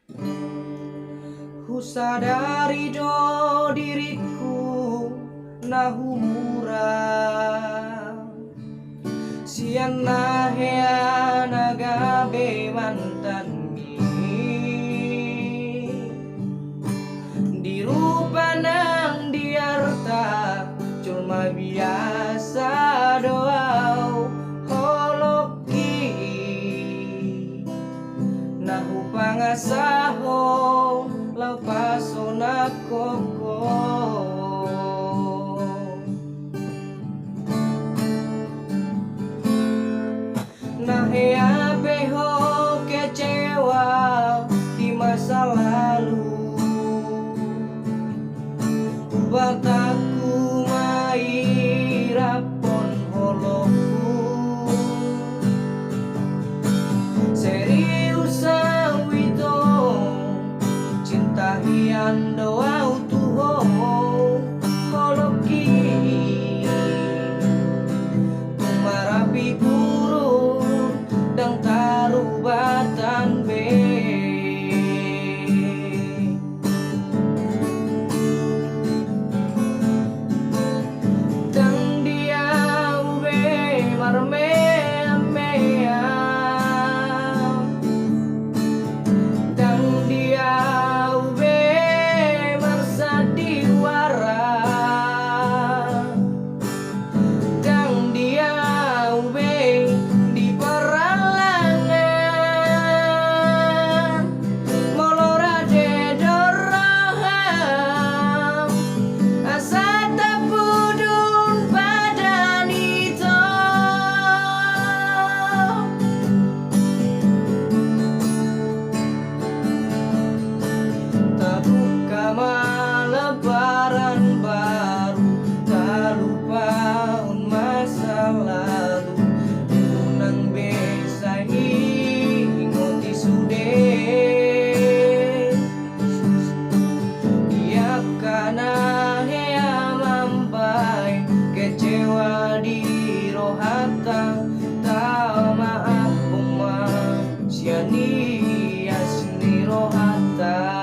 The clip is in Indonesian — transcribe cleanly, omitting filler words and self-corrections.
Ku sadari do diriku nahu murah sian nahea nagabe mantan mi di rupa nang diarta cuma biasa doau holoki nahu pangasaho lau pasona koko nahea beho kecewa di masa lalu bataku mai rapon holoku serius sawito cinta hian doa utuho holoki tumarapi urun dan tarubatan be dan dia ube marme amea dan dia ube marsadiwara dan dia ube di peralangan molorade doraham asa tapudun padanito terbuka lebaran baru tak lupa masa lalu unang besai ingoti sude dia kana hea mampai kecewa di rohata tak maaf uma siani asni rohata